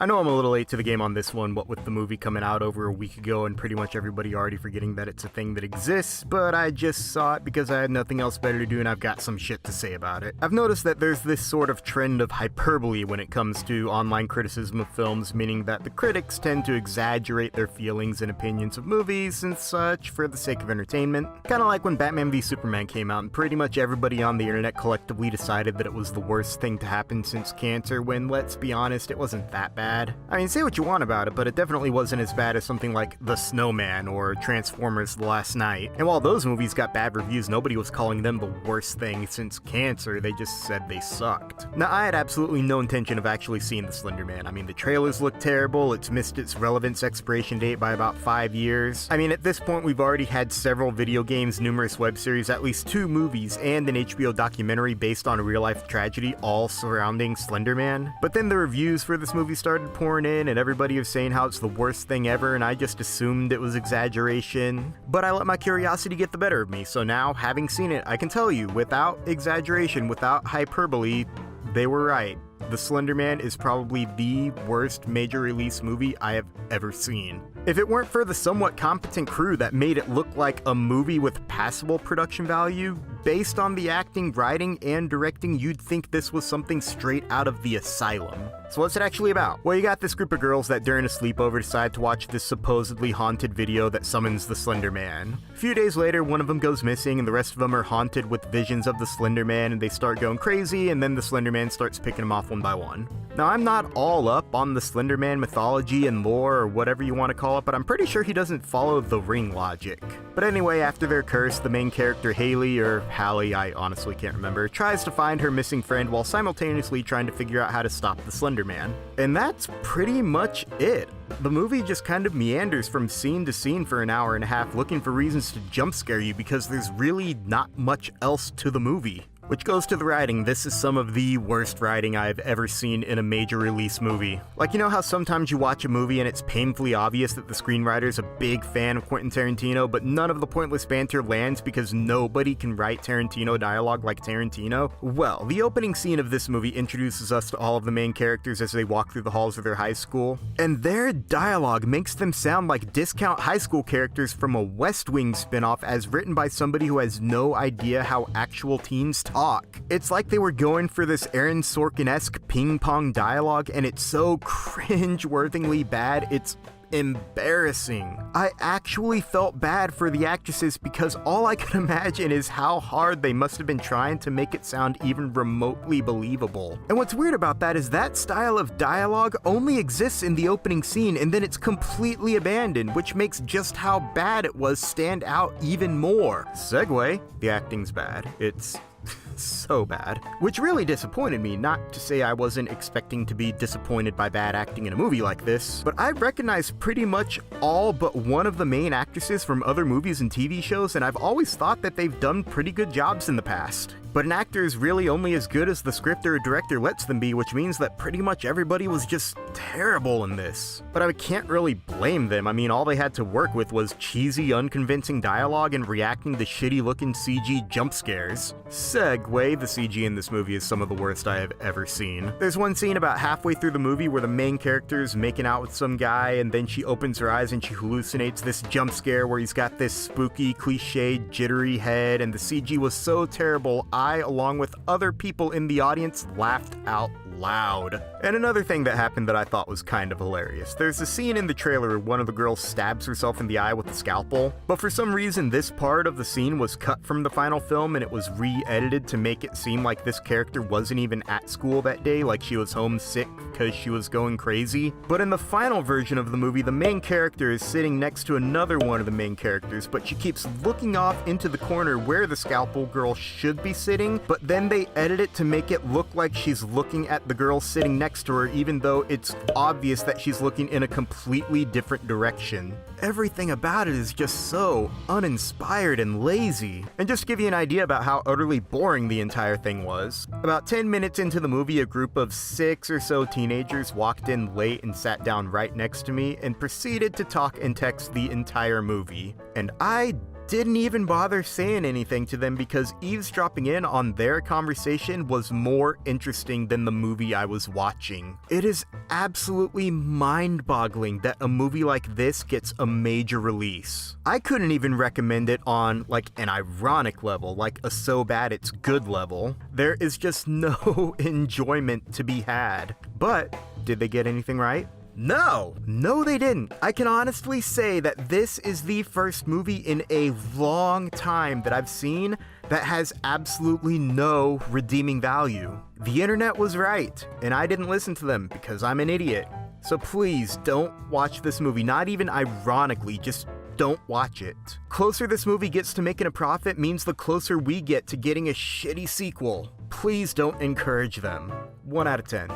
know I'm a little late to the game on this one, what with the movie coming out over a week ago and pretty much everybody already forgetting that it's a thing that exists, but I just saw it because I had nothing else better to do and I've got some shit to say about it. I've noticed that there's this sort of trend of hyperbole when it comes to online criticism of films, meaning that the critics tend to exaggerate their feelings and opinions of movies and such for the sake of entertainment. Kinda like when Batman v Superman came out and pretty much everybody on the internet collectively decided that it was the worst thing to happen since cancer, when, let's be honest, it wasn't that bad. I mean, say what you want about it, but it definitely wasn't as bad as something like The Snowman or Transformers The Last Night. And while those movies got bad reviews, nobody was calling them the worst thing since cancer, they just said they sucked. Now, I had absolutely no intention of actually seeing The Slender Man. I mean, the trailers look terrible, it's missed its relevance expiration date by about 5 years. I mean, at this point, we've already had several video games, numerous web series, at least 2 movies, and an HBO documentary based on a real-life tragedy, all surrounding Slender Man. But then the reviews for this movie started pouring in, and everybody was saying how it's the worst thing ever, and I just assumed it was exaggeration. But I let my curiosity get the better of me, so now, having seen it, I can tell you, without exaggeration, without hyperbole, they were right. The Slender Man is probably the worst major release movie I have ever seen. If it weren't for the somewhat competent crew that made it look like a movie with passable production value, based on the acting, writing, and directing, you'd think this was something straight out of The Asylum. So what's it actually about? Well, you got this group of girls that during a sleepover decide to watch this supposedly haunted video that summons the Slender Man. A few days later, one of them goes missing and the rest of them are haunted with visions of the Slender Man, and they start going crazy, and then the Slender Man starts picking them off one by one. Now, I'm not all up on the Slender Man mythology and lore or whatever you want to call it, but I'm pretty sure he doesn't follow the Ring logic. But anyway, after they're cursed, the main character Haley, or Hallie, I honestly can't remember, tries to find her missing friend while simultaneously trying to figure out how to stop the Slender Man. And that's pretty much it. The movie just kind of meanders from scene to scene for an hour and a half, looking for reasons to jump scare you because there's really not much else to the movie. Which goes to the writing. This is some of the worst writing I've ever seen in a major release movie. Like, you know how sometimes you watch a movie and it's painfully obvious that the screenwriter's a big fan of Quentin Tarantino, but none of the pointless banter lands because nobody can write Tarantino dialogue like Tarantino? Well, the opening scene of this movie introduces us to all of the main characters as they walk through the halls of their high school, and their dialogue makes them sound like discount high school characters from a West Wing spinoff as written by somebody who has no idea how actual teens talk. It's like they were going for this Aaron Sorkin-esque ping-pong dialogue, and it's so cringe-worthingly bad, it's embarrassing. I actually felt bad for the actresses because all I could imagine is how hard they must have been trying to make it sound even remotely believable. And what's weird about that is that style of dialogue only exists in the opening scene and then it's completely abandoned, which makes just how bad it was stand out even more. Segue, the acting's bad. It's so bad. Which really disappointed me, not to say I wasn't expecting to be disappointed by bad acting in a movie like this, but I recognize pretty much all but one of the main actresses from other movies and TV shows, and I've always thought that they've done pretty good jobs in the past. But an actor is really only as good as the script or director lets them be, which means that pretty much everybody was just terrible in this. But I can't really blame them. I mean, all they had to work with was cheesy, unconvincing dialogue and reacting to shitty-looking CG jump scares. Segue, the CG in this movie is some of the worst I have ever seen. There's one scene about halfway through the movie where the main character is making out with some guy, and then she opens her eyes and she hallucinates this jump scare where he's got this spooky, cliched, jittery head, and the CG was so terrible, I, along with other people in the audience, laughed out loud. And another thing that happened that I thought was kind of hilarious. There's a scene in the trailer where one of the girls stabs herself in the eye with a scalpel, but for some reason this part of the scene was cut from the final film and it was re-edited to make it seem like this character wasn't even at school that day, like she was homesick because she was going crazy. But in the final version of the movie, the main character is sitting next to another one of the main characters, but she keeps looking off into the corner where the scalpel girl should be sitting, but then they edit it to make it look like she's looking at the girl sitting next to her, even though it's obvious that she's looking in a completely different direction. Everything about it is just so uninspired and lazy. And just to give you an idea about how utterly boring the entire thing was, about 10 minutes into the movie, a group of 6 or so teenagers walked in late and sat down right next to me and proceeded to talk and text the entire movie. And I didn't even bother saying anything to them because eavesdropping in on their conversation was more interesting than the movie I was watching. It is absolutely mind-boggling that a movie like this gets a major release. I couldn't even recommend it on like an ironic level, like a so bad it's good level. There is just no enjoyment to be had. But did they get anything right? No, they didn't. I can honestly say that this is the first movie in a long time that I've seen that has absolutely no redeeming value. The internet was right, and I didn't listen to them because I'm an idiot. So please don't watch this movie, not even ironically, just don't watch it. Closer this movie gets to making a profit means the closer we get to getting a shitty sequel. Please don't encourage them. 1 out of 10.